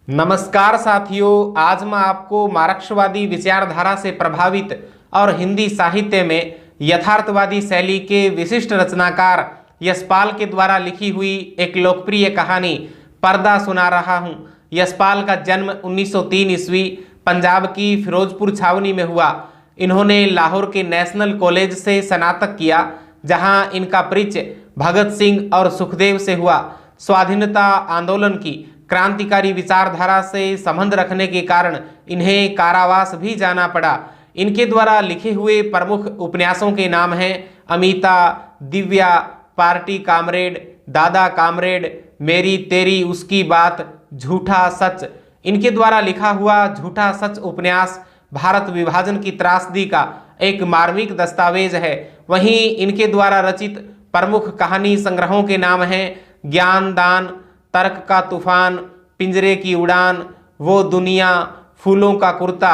नमस्कार साथियों, आज मैं आपको मार्क्सवादी विचारधारा से प्रभावित और हिंदी साहित्य में यथार्थवादी शैली के विशिष्ट रचनाकार यशपाल के द्वारा लिखी हुई एक लोकप्रिय कहानी पर्दा सुना रहा हूँ। यशपाल का जन्म 1903 ईस्वी पंजाब की फिरोजपुर छावनी में हुआ। इन्होंने लाहौर के नेशनल कॉलेज से स्नातक किया, जहाँ इनका परिचय भगत सिंह और सुखदेव से हुआ। स्वाधीनता आंदोलन की क्रांतिकारी विचारधारा से संबंध रखने के कारण इन्हें कारावास भी जाना पड़ा। इनके द्वारा लिखे हुए प्रमुख उपन्यासों के नाम हैं अमिता, दिव्या, पार्टी कामरेड, दादा कामरेड, मेरी तेरी उसकी बात, झूठा सच। इनके द्वारा लिखा हुआ झूठा सच उपन्यास भारत विभाजन की त्रासदी का एक मार्मिक दस्तावेज है। वहीं इनके द्वारा रचित प्रमुख कहानी संग्रहों के नाम हैं ज्ञान दान, तर्क का तूफान, पिंजरे की उड़ान, वो दुनिया, फूलों का कुर्ता।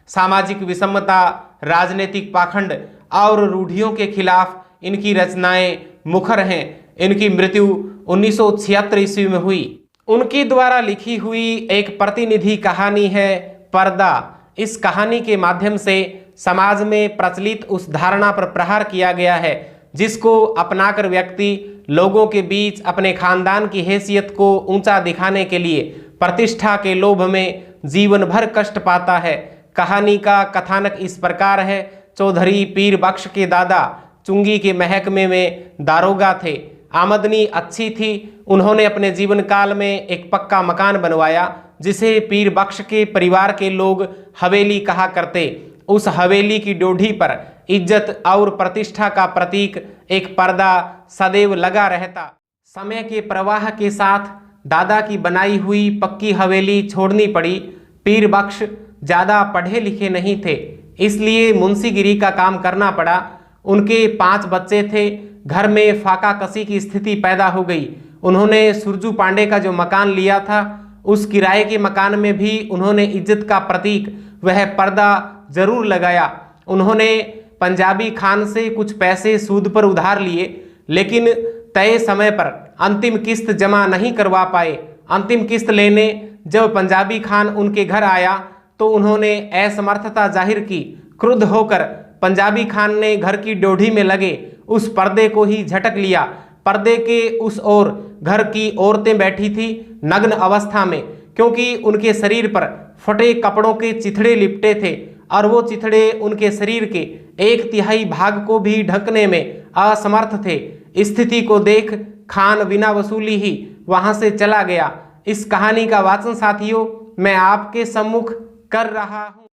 सामाजिक विषमता, राजनीतिक पाखंड और रूढ़ियों के खिलाफ इनकी रचनाएं मुखर हैं। इनकी मृत्यु 1976 ईस्वी में हुई। उनकी द्वारा लिखी हुई एक प्रतिनिधि कहानी है पर्दा। इस कहानी के माध्यम से समाज में प्रचलित उस धारणा पर प्रहार किया गया है जिसको अपनाकर व्यक्ति लोगों के बीच अपने खानदान की हैसियत को ऊंचा दिखाने के लिए प्रतिष्ठा के लोभ में जीवन भर कष्ट पाता है। कहानी का कथानक इस प्रकार है। चौधरी पीर बख्श के दादा चुंगी के महकमे में दारोगा थे। आमदनी अच्छी थी। उन्होंने अपने जीवन काल में एक पक्का मकान बनवाया जिसे पीर बख्श के परिवार के लोग हवेली कहा करते। उस हवेली की डोढ़ी पर इज्जत और प्रतिष्ठा का प्रतीक एक पर्दा सदैव लगा रहता। समय के प्रवाह के साथ दादा की बनाई हुई पक्की हवेली छोड़नी पड़ी। पीर बख्श ज़्यादा पढ़े लिखे नहीं थे, इसलिए मुंशीगिरी का काम करना पड़ा। उनके 5 बच्चे थे। घर में फाका कसी की स्थिति पैदा हो गई। उन्होंने सुरजू पांडे का जो मकान लिया था, उस किराए के मकान में भी उन्होंने इज्जत का प्रतीक वह पर्दा जरूर लगाया। उन्होंने पंजाबी खान से कुछ पैसे सूद पर उधार लिए, लेकिन तय समय पर अंतिम किस्त जमा नहीं करवा पाए। अंतिम किस्त लेने जब पंजाबी खान उनके घर आया तो उन्होंने असमर्थता जाहिर की। क्रुद्ध होकर पंजाबी खान ने घर की डोढ़ी में लगे उस पर्दे को ही झटक लिया। पर्दे के उस ओर घर की औरतें बैठी थी नग्न अवस्था में, क्योंकि उनके शरीर पर फटे कपड़ों के चिथड़े लिपटे थे और वो चिथड़े उनके शरीर के 1/3 भाग को भी ढकने में असमर्थ थे। स्थिति को देख खान बिना वसूली ही वहां से चला गया। इस कहानी का वाचन साथियों मैं आपके सम्मुख कर रहा हूं।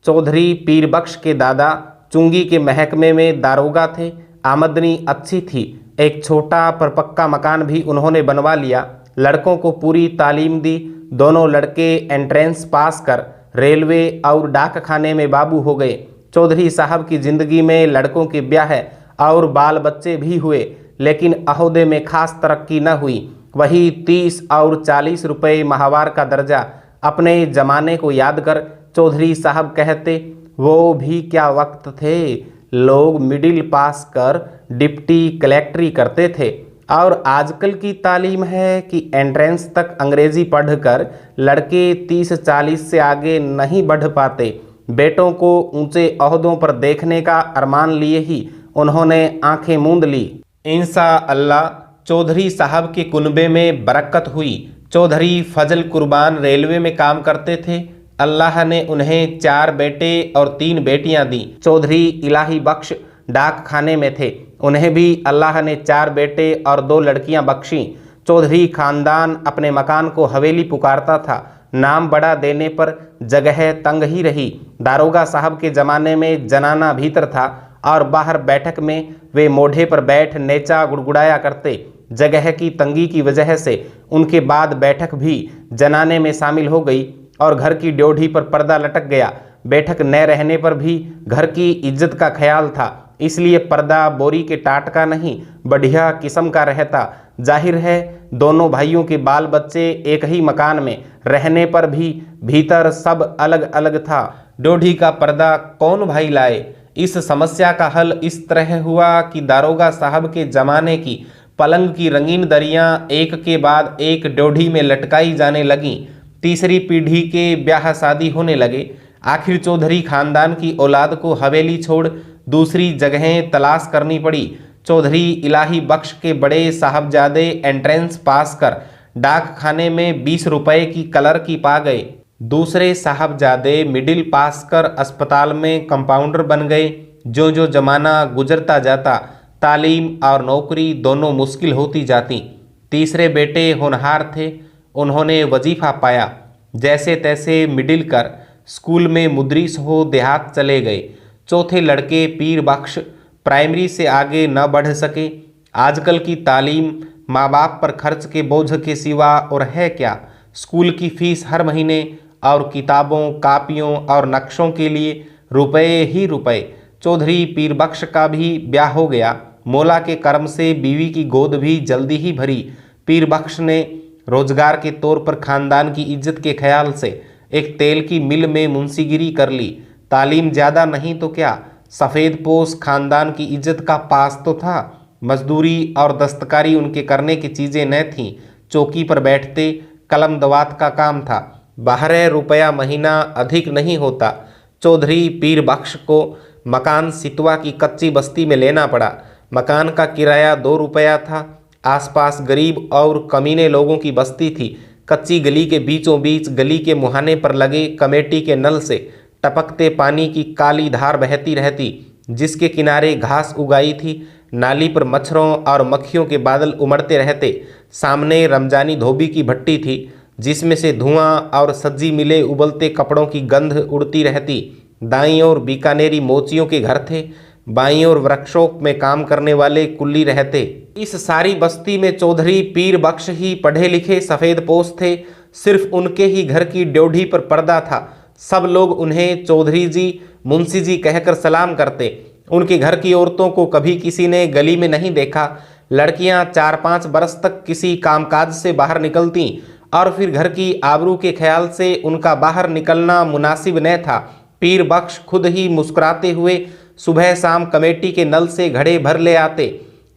चौधरी पीर बख्श के दादा चुंगी के महकमे में दारोगा थे। आमदनी अच्छी थी। एक छोटा पर पक्का मकान भी उन्होंने बनवा लिया। लड़कों को पूरी तालीम दी। दोनों लड़के एंट्रेंस पास कर रेलवे और डाक खाने में बाबू हो गए। चौधरी साहब की जिंदगी में लड़कों के ब्याह और बाल बच्चे भी हुए, लेकिन अहदे में खास तरक्की न हुई। वही 30 और 40 रुपये माहवार का दर्जा। अपने जमाने को याद कर चौधरी साहब कहते, वो भी क्या वक्त थे। लोग मिडिल पास कर डिप्टी कलेक्टरी करते थे, और आजकल की तालीम है कि एंट्रेंस तक अंग्रेजी पढ़कर लड़के 30-40 से आगे नहीं बढ़ पाते। बेटों को ऊंचे ओहदों पर देखने का अरमान लिए ही उन्होंने आंखें मूंद ली। इंशाअल्लाह चौधरी साहब के कुनबे में बरकत हुई। चौधरी फजल कुर्बान रेलवे में काम करते थे। अल्लाह ने उन्हें 4 बेटे और 3 बेटियां दी। चौधरी इलाही बख्श डाक खाने में थे। उन्हें भी अल्लाह ने 4 बेटे और 2 लड़कियां बख्शी। चौधरी खानदान अपने मकान को हवेली पुकारता था। नाम बड़ा देने पर जगह तंग ही रही। दारोगा साहब के ज़माने में जनाना भीतर था और बाहर बैठक में वे मोढ़े पर बैठ नेचा गुड़गुड़ाया करते। जगह की तंगी की वजह से उनके बाद बैठक भी जनाने में शामिल हो गई और घर की ड्योढ़ी पर पर्दा लटक गया। बैठक न रहने पर भी घर की इज्जत का ख्याल था, इसलिए पर्दा बोरी के टाट का नहीं बढ़िया किस्म का रहता। जाहिर है दोनों भाइयों के बाल बच्चे एक ही मकान में रहने पर भी भीतर सब अलग अलग था। ड्योढ़ी का पर्दा कौन भाई लाए, इस समस्या का हल इस तरह हुआ कि दारोगा साहब के जमाने की पलंग की रंगीन दरियां एक के बाद एक ड्योढ़ी में लटकाई जाने लगीं। तीसरी पीढ़ी के ब्याह शादी होने लगे। आखिर चौधरी खानदान की औलाद को हवेली छोड़ दूसरी जगहें तलाश करनी पड़ी। चौधरी इलाही बख्श के बड़े साहबजादे एंट्रेंस पास कर डाक खाने में 20 रुपए की कलर की पा गए। दूसरे साहबजादे मिडिल पास कर अस्पताल में कंपाउंडर बन गए। जो जो जमाना गुजरता जाता तालीम और नौकरी दोनों मुश्किल होती जाती। तीसरे बेटे होनहार थे, उन्होंने वजीफा पाया। जैसे तैसे मिडिल कर स्कूल में मुदरिस हो देहात चले गए। चौथे लड़के पीर बख्श प्राइमरी से आगे न बढ़ सके। आजकल की तालीम माँ बाप पर खर्च के बोझ के सिवा और है क्या। स्कूल की फीस हर महीने और किताबों कापियों और नक्शों के लिए रुपए ही रुपए। चौधरी पीर बख्श का भी ब्याह हो गया। मौला के कर्म से बीवी की गोद भी जल्दी ही भरी। पीर बख्श ने रोजगार के तौर पर खानदान की इज्जत के ख्याल से एक तेल की मिल में मुंशीगिरी कर ली। तालीम ज़्यादा नहीं तो क्या, सफ़ेद पोश खानदान की इज्जत का पास तो था। मजदूरी और दस्तकारी उनके करने की चीज़ें न थीं। चौकी पर बैठते कलम दवात का काम था। 12 रुपया महीना अधिक नहीं होता। चौधरी पीर बख्श को मकान सितवा की कच्ची बस्ती में लेना पड़ा। मकान का किराया 2 रुपया था। आसपास गरीब और कमीने लोगों की बस्ती थी। कच्ची गली के बीचों बीच गली के मुहाने पर लगे कमेटी के नल से टपकते पानी की काली धार बहती रहती, जिसके किनारे घास उगाई थी। नाली पर मच्छरों और मक्खियों के बादल उमड़ते रहते। सामने रमजानी धोबी की भट्टी थी, जिसमें से धुआं और सज्जी मिले उबलते कपड़ों की गंध उड़ती रहती। दाईं ओर बीकानेरी मोचियों के घर थे। बाईं ओर वृक्षों में काम करने वाले कुल्ली रहते। इस सारी बस्ती में चौधरी पीर बख्श ही पढ़े लिखे सफ़ेद पोश थे। सिर्फ उनके ही घर की ड्योढ़ी पर पर्दा था। सब लोग उन्हें चौधरी जी, मुंशी जी कहकर सलाम करते। उनके घर की औरतों को कभी किसी ने गली में नहीं देखा। लड़कियां 4-5 बरस तक किसी कामकाज से बाहर निकलती और फिर घर की आबरू के ख्याल से उनका बाहर निकलना मुनासिब न था। पीर बख्श खुद ही मुस्कुराते हुए सुबह शाम कमेटी के नल से घड़े भर ले आते।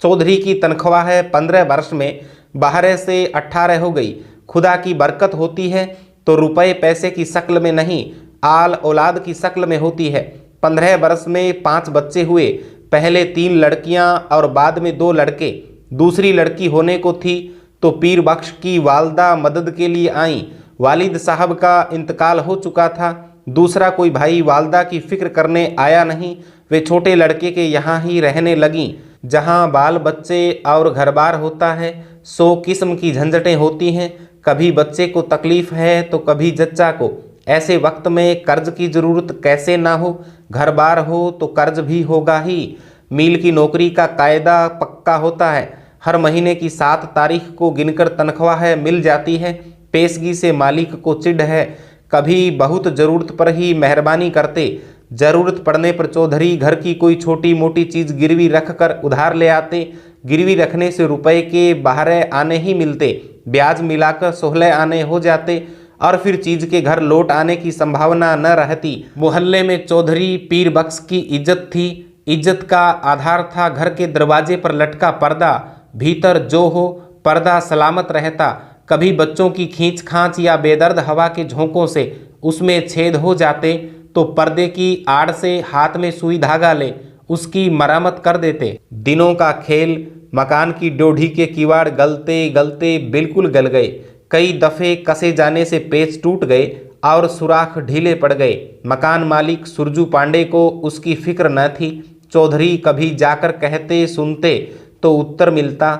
चौधरी की तनख्वाह 15 वर्ष में 12 से 18 हो गई। खुदा की बरकत होती है तो रुपए पैसे की शक्ल में नहीं, आल औलाद की शक्ल में होती है। 15 वर्ष में 5 बच्चे हुए। पहले 3 लड़कियां और बाद में 2 लड़के। दूसरी लड़की होने को थी तो पीर बख्श की वालदा मदद के लिए आई। वालिद साहब का इंतकाल हो चुका था। दूसरा कोई भाई वालदा की फिक्र करने आया नहीं। वे छोटे लड़के के यहाँ ही रहने लगीं। जहाँ बाल बच्चे और घर बार होता है, 100 किस्म की झंझटें होती हैं। कभी बच्चे को तकलीफ़ है तो कभी जच्चा को। ऐसे वक्त में कर्ज की ज़रूरत कैसे ना हो। घर बार हो तो कर्ज भी होगा ही। मील की नौकरी का कायदा पक्का होता है। हर महीने की 7 तारीख को गिनकर तनख्वाह मिल जाती है। पेशगी से मालिक को चिढ़ है। कभी बहुत ज़रूरत पर ही मेहरबानी करते। ज़रूरत पड़ने पर चौधरी घर की कोई छोटी मोटी चीज़ गिरवी रख कर उधार ले आते। गिरवी रखने से रुपए के 12 आने ही मिलते। ब्याज मिलाकर 16 आने हो जाते और फिर चीज़ के घर लौट आने की संभावना न रहती। मोहल्ले में चौधरी पीर बख्श की इज्जत थी। इज्जत का आधार था घर के दरवाजे पर लटका पर्दा। भीतर जो हो पर्दा सलामत रहता। कभी बच्चों की खींच खांच या बेदर्द हवा के झोंकों से उसमें छेद हो जाते तो पर्दे की आड़ से हाथ में सुई धागा ले उसकी मरम्मत कर देते। दिनों का खेल। मकान की ड्योढ़ी के किवाड़ गलते गलते बिल्कुल गल गए। कई दफ़े कसे जाने से पेच टूट गए और सुराख ढीले पड़ गए। मकान मालिक सुरजू पांडे को उसकी फिक्र न थी। चौधरी कभी जाकर कहते सुनते तो उत्तर मिलता,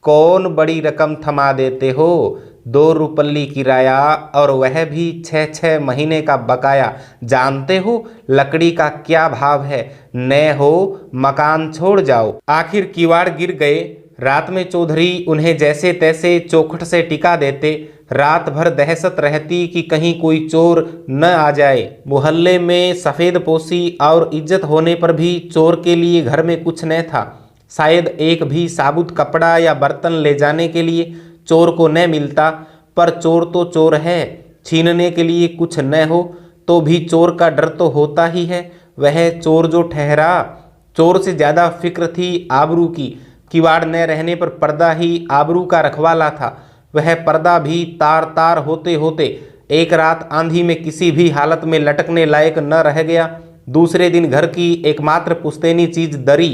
कौन बड़ी रकम थमा देते हो, 2 रुपल्ली किराया और वह भी 6-6 महीने का बकाया। जानते हो लकड़ी का क्या भाव है, न हो मकान छोड़ जाओ। आखिर किवाड़ गिर गए। रात में चौधरी उन्हें जैसे तैसे चौखट से टिका देते। रात भर दहशत रहती कि कहीं कोई चोर न आ जाए। मोहल्ले में सफ़ेद पोशी और इज्जत होने पर भी चोर के लिए घर में कुछ न था। शायद एक भी साबुत कपड़ा या बर्तन ले जाने के लिए चोर को न मिलता। पर चोर तो चोर है। छीनने के लिए कुछ न हो तो भी चोर का डर तो होता ही है। वह चोर जो ठहरा। चोर से ज़्यादा फिक्र थी आबरू की। किवाड़ न रहने पर पर्दा ही आबरू का रखवाला था। वह पर्दा भी तार तार होते होते एक रात आंधी में किसी भी हालत में लटकने लायक न रह गया। दूसरे दिन घर की एकमात्र पुश्तैनी चीज दरी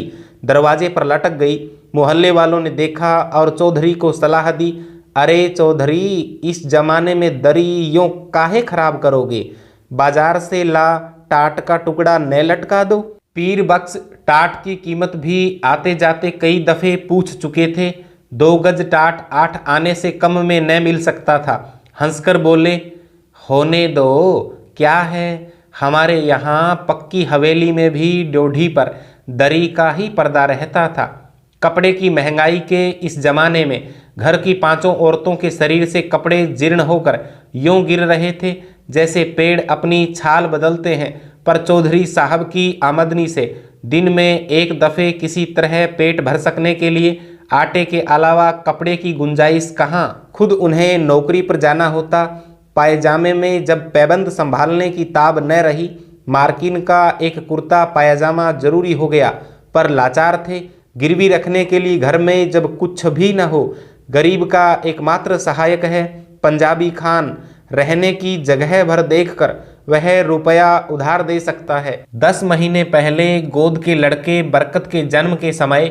दरवाजे पर लटक गई। मोहल्ले वालों ने देखा और चौधरी को सलाह दी, अरे चौधरी, इस जमाने में दरी यूं काहे खराब करोगे, बाजार से ला टाट का टुकड़ा न लटका दो। पीर बख्श टाट की कीमत भी आते जाते कई दफे पूछ चुके थे। 2 गज टाट 8 आने से कम में न मिल सकता था। हंसकर बोले, होने दो, क्या है, हमारे यहाँ पक्की हवेली में भी ड्योढ़ी पर दरी का ही पर्दा रहता था। कपड़े की महंगाई के इस जमाने में घर की 5 औरतों के शरीर से कपड़े जीर्ण होकर यूं गिर रहे थे जैसे पेड़ अपनी छाल बदलते हैं। पर चौधरी साहब की आमदनी से दिन में एक दफ़े किसी तरह पेट भर सकने के लिए आटे के अलावा कपड़े की गुंजाइश कहाँ। खुद उन्हें नौकरी पर जाना होता। पायजामे में जब पैबंद संभालने की ताब न रही, मार्किन का एक कुर्ता पायजामा जरूरी हो गया। पर लाचार थे। गिरवी रखने के लिए घर में जब कुछ भी न हो, गरीब का एकमात्र सहायक है पंजाबी खान। रहने की जगह भर देखकर वह रुपया उधार दे सकता है। 10 महीने पहले गोद के लड़के बरकत के जन्म के समय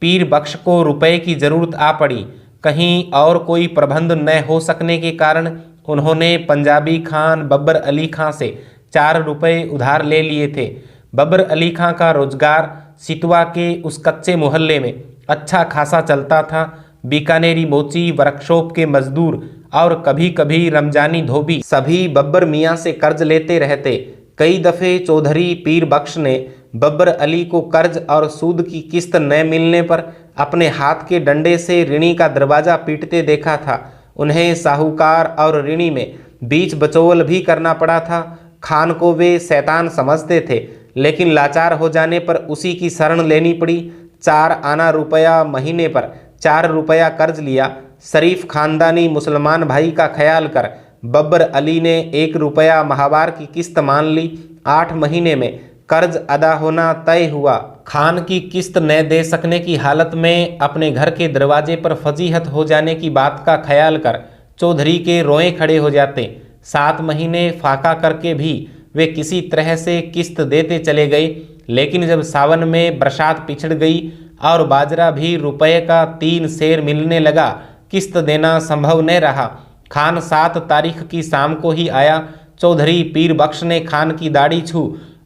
पीर बख्श को रुपए की जरूरत आ पड़ी। कहीं और कोई प्रबंध न हो सकने के कारण उन्होंने पंजाबी खान बब्बर अली खां से 4 रुपए उधार ले लिए थे। बब्बर अली खां का रोजगार सितवा के उस कच्चे मोहल्ले में अच्छा खासा चलता था। बीकानेरी मोची, वर्कशॉप के मजदूर और कभी कभी रमजानी धोबी सभी बब्बर मियाँ से कर्ज लेते रहते। कई दफ़े चौधरी पीर बख्श ने बब्बर अली को कर्ज और सूद की किस्त न मिलने पर अपने हाथ के डंडे से ऋणी का दरवाज़ा पीटते देखा था। उन्हें साहूकार और ऋणी में बीच बचौल भी करना पड़ा था। खान को वे शैतान समझते थे, लेकिन लाचार हो जाने पर उसी की शरण लेनी पड़ी। 4 आना रुपया महीने पर 4 रुपया कर्ज लिया। शरीफ खानदानी मुसलमान भाई का ख्याल कर बब्बर अली ने 1 रुपया माहवार की किस्त मान ली। 8 महीने में कर्ज अदा होना तय हुआ। खान की किस्त न दे सकने की हालत में अपने घर के दरवाजे पर फजीहत हो जाने की बात का ख्याल कर चौधरी के रोए खड़े हो जाते। 7 महीने फाका करके भी वे किसी तरह से किस्त देते चले गए। लेकिन जब सावन में बरसात पिछड़ गई और बाजरा भी रुपये का 3 सेर मिलने लगा, किस्त देना संभव न रहा। खान 7 तारीख की शाम को ही आया। चौधरी पीर बख्श ने खान की दाढ़ी छू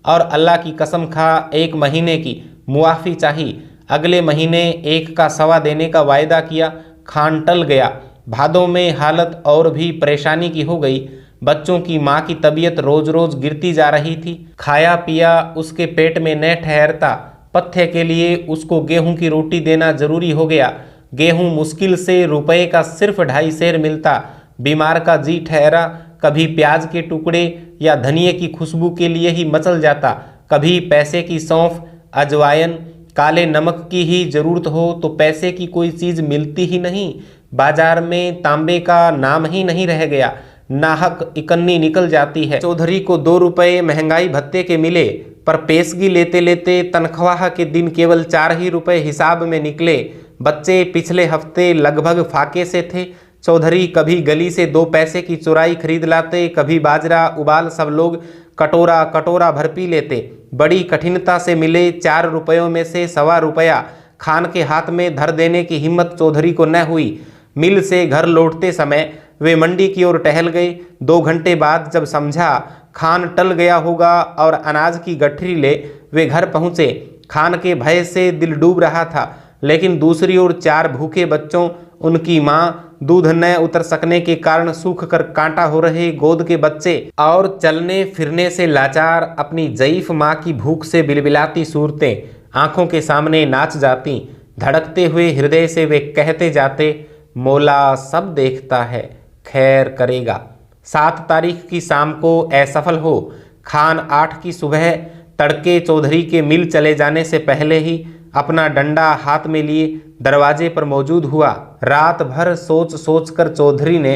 और अल्लाह की कसम खा 1 महीने की मुआफ़ी चाही। अगले महीने 1 का सवा देने का वायदा किया। खान टल गया। भादों में हालत और भी परेशानी की हो गई। बच्चों की माँ की तबीयत रोज रोज गिरती जा रही थी। खाया पिया उसके पेट में न ठहरता। पत्थे के लिए उसको गेहूं की रोटी देना जरूरी हो गया। गेहूं मुश्किल से रुपए का सिर्फ 2.5 सेर मिलता। बीमार का जी ठहरा। कभी प्याज के टुकड़े या धनिए की खुशबू के लिए ही मचल जाता। कभी पैसे की सौंफ, अजवायन, काले नमक की ही जरूरत हो तो पैसे की कोई चीज़ मिलती ही नहीं। बाजार में तांबे का नाम ही नहीं रह गया। नाहक इकन्नी निकल जाती है। चौधरी को 2 रुपये महंगाई भत्ते के मिले, पर पेशगी लेते लेते तनख्वाह के दिन केवल 4 ही रुपये हिसाब में निकले। बच्चे पिछले हफ्ते लगभग फाके से थे। चौधरी कभी गली से 2 पैसे की चुराई खरीद लाते, कभी बाजरा उबाल सब लोग कटोरा कटोरा भर पी लेते। बड़ी कठिनता से मिले 4 रुपयों में से सवा रुपया खान के हाथ में धर देने की हिम्मत चौधरी को न हुई। मिल से घर लौटते समय वे मंडी की ओर टहल गए। 2 घंटे बाद जब समझा खान टल गया होगा और अनाज की गठरी ले वे घर पहुँचे। खान के भय से दिल डूब रहा था, लेकिन दूसरी ओर 4 भूखे बच्चों, उनकी माँ, दूध न उतर सकने के कारण सूख कर कांटा हो रहे गोद के बच्चे और चलने फिरने से लाचार अपनी ज़ईफ माँ की भूख से बिलबिलाती सूरतें आंखों के सामने नाच जाती। धड़कते हुए हृदय से वे कहते जाते, मौला सब देखता है, खैर करेगा। 7 तारीख की शाम को असफल हो खान 8 की सुबह तड़के चौधरी के मिल चले जाने से पहले ही अपना डंडा हाथ में लिए दरवाजे पर मौजूद हुआ। रात भर सोच सोच कर चौधरी ने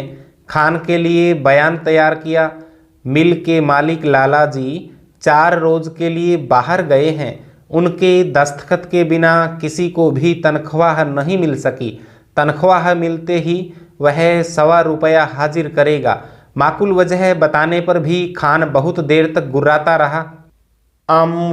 खान के लिए बयान तैयार किया। मिल के मालिक लाला जी 4 रोज के लिए बाहर गए हैं। उनके दस्तखत के बिना किसी को भी तनख्वाह नहीं मिल सकी। तनख्वाह मिलते ही वह 1.25 रुपया हाजिर करेगा। माकूल वजह बताने पर भी खान बहुत देर तक गुर्राता रहा।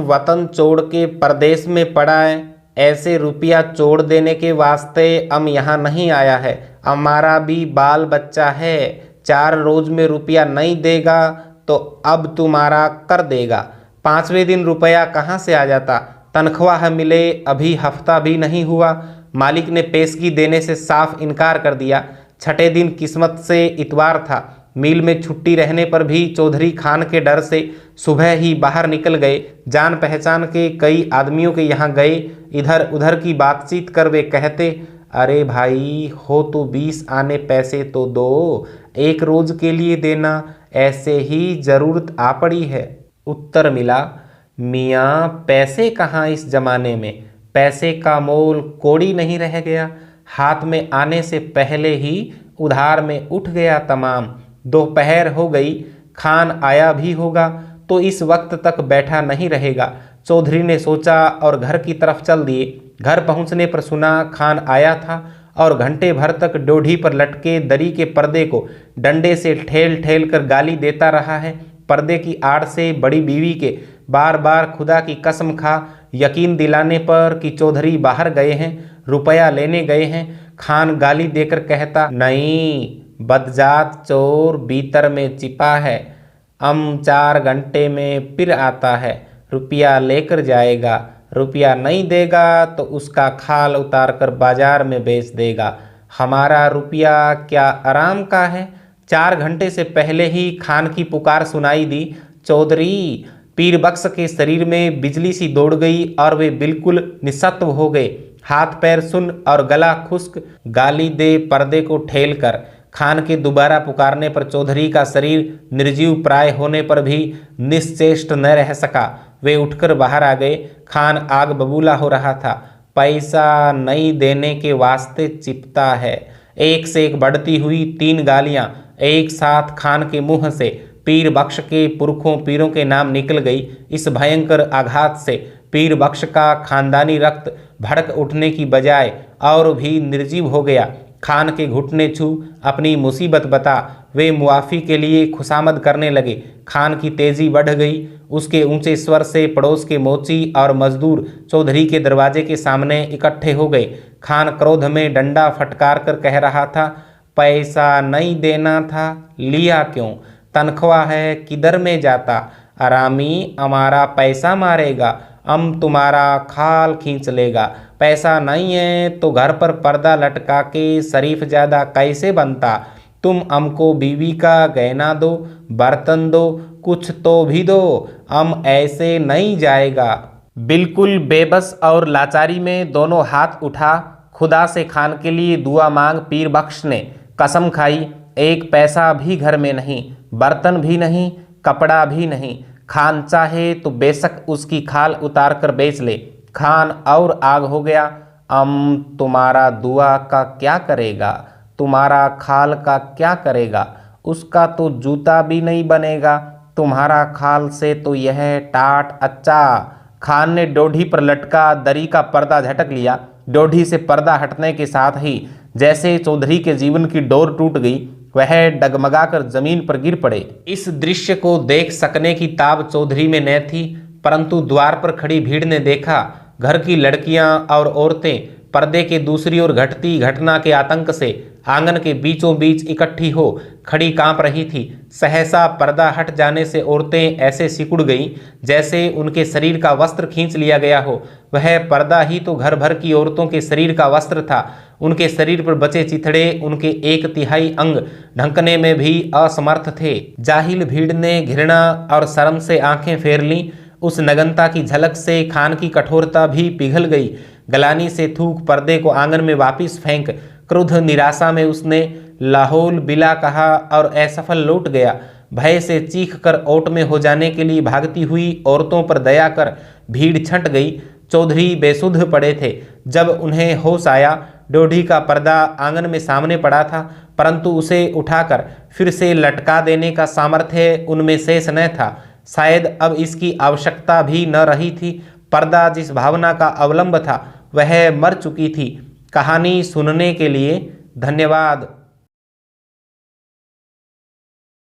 वतन छोड़ के परदेश में पड़ा है, ऐसे रुपया छोड़ देने के वास्ते यहाँ नहीं आया है। हमारा भी बाल बच्चा है। 4 रोज में रुपया नहीं देगा तो अब तुम्हारा कर देगा। 5वें दिन रुपया कहाँ से आ जाता? तनख्वाह मिले अभी हफ्ता भी नहीं हुआ। मालिक ने पेशगी देने से साफ इनकार कर दिया। 6ठे दिन किस्मत से इतवार था। मिल में छुट्टी रहने पर भी चौधरी खान के डर से सुबह ही बाहर निकल गए। जान पहचान के कई आदमियों के यहाँ गए। इधर उधर की बातचीत कर वे कहते, अरे भाई हो तो 20 आने पैसे तो दो, 1 रोज के लिए देना, ऐसे ही जरूरत आ पड़ी है। उत्तर मिला, मियाँ पैसे कहाँ इस जमाने में, पैसे का मोल कोड़ी नहीं रह गया। हाथ में आने से पहले ही उधार में उठ गया तमाम। दोपहर हो गई, खान आया भी होगा तो इस वक्त तक बैठा नहीं रहेगा। चौधरी ने सोचा और घर की तरफ चल दिए। घर पहुंचने पर सुना खान आया था और घंटे भर तक डोढ़ी पर लटके दरी के पर्दे को डंडे से ठेल ठेल कर गाली देता रहा है। पर्दे की आड़ से बड़ी बीवी के बार बार खुदा की कसम खा यकीन दिलाने पर कि चौधरी बाहर गए हैं, रुपया लेने गए हैं, खान गाली देकर कहता, नहीं, बदजात चोर भीतर में छिपा है। 4 घंटे में फिर आता है, रुपया लेकर जाएगा। रुपया नहीं देगा तो उसका खाल उतार कर बाजार में बेच देगा। हमारा रुपया क्या आराम का है? 4 घंटे से पहले ही खान की पुकार सुनाई दी, चौधरी। पीर बख्श के शरीर में बिजली सी दौड़ गई और वे बिल्कुल निस्सत्व हो गए। हाथ पैर सुन और गला खुश्क। गाली दे पर्दे को ठेल कर। खान के दोबारा पुकारने पर चौधरी का शरीर निर्जीव प्राय होने पर भी निश्चेष्ट न रह सका। वे उठकर बाहर आ गए। खान आग बबूला हो रहा था। पैसा नहीं देने के वास्ते चिपता है। एक से एक बढ़ती हुई 3 गालियां एक साथ खान के मुंह से पीर बख्श के पुरखों पीरों के नाम निकल गई। इस भयंकर आघात से पीर बख्श का खानदानी रक्त भड़क उठने की बजाय और भी निर्जीव हो गया। खान के घुटने छू अपनी मुसीबत बता वे मुआफ़ी के लिए खुशामद करने लगे। खान की तेजी बढ़ गई। उसके ऊंचे स्वर से पड़ोस के मोची और मजदूर चौधरी के दरवाजे के सामने इकट्ठे हो गए। खान क्रोध में डंडा फटकार कर कह रहा था, पैसा नहीं देना था, लिया क्यों? तनख्वाह है, किधर में जाता? आरामी हमारा पैसा मारेगा, तुम्हारा खाल खींच लेगा। पैसा नहीं है तो घर पर पर्दा लटका के शरीफ ज़्यादा कैसे बनता? तुम हमको बीवी का गहना दो, बर्तन दो, कुछ तो भी दो, ऐसे नहीं जाएगा। बिल्कुल बेबस और लाचारी में दोनों हाथ उठा खुदा से खान के लिए दुआ मांग पीर बख्श ने कसम खाई, 1 पैसा भी घर में नहीं, बर्तन भी नहीं, कपड़ा भी नहीं। खान चाहे तो बेशक उसकी खाल उतार कर बेच ले। खान और आग हो गया। तुम्हारा दुआ का क्या करेगा? तुम्हारा खाल का क्या करेगा? उसका तो जूता भी नहीं बनेगा। तुम्हारा खाल से तो यह टाट अच्छा। खान ने डोढ़ी पर लटका दरी का पर्दा झटक लिया। डोढ़ी से पर्दा हटने के साथ ही जैसे चौधरी के जीवन की डोर टूट गई, वह डगमगाकर जमीन पर गिर पड़े। इस दृश्य को देख सकने की ताब चौधरी में न थी, परंतु द्वार पर खड़ी भीड़ ने देखा। घर की लड़कियां और औरतें पर्दे के दूसरी ओर घटती घटना के आतंक से आंगन के बीचों बीच इकट्ठी हो खड़ी कांप रही थी। सहसा पर्दा हट जाने से औरतें ऐसे सिकुड़ गईं जैसे उनके शरीर का वस्त्र खींच लिया गया हो। वह पर्दा ही तो घर भर की औरतों के शरीर का वस्त्र था। उनके शरीर पर बचे चिथड़े उनके 1/3 अंग ढंकने में भी असमर्थ थे। जाहिल भीड़ ने घृणा और शर्म से आंखें फेर लीं। उस नगनता की झलक से खान की कठोरता भी पिघल गई। गलानी से थूक पर्दे को आंगन में वापस फेंक क्रुद्ध निराशा में उसने लाहौल बिला कहा और असफल लौट गया। भय से चीख कर ओट में हो जाने के लिए भागती हुई औरतों पर दया कर भीड़ छंट गई। चौधरी बेसुध पड़े थे। जब उन्हें होश आया, डोढ़ी का पर्दा आंगन में सामने पड़ा था, परंतु उसे उठाकर फिर से लटका देने का सामर्थ्य उनमें शेष न था। शायद अब इसकी आवश्यकता भी न रही थी। पर्दा जिस भावना का अवलंब था वह मर चुकी थी। कहानी सुनने के लिए धन्यवाद।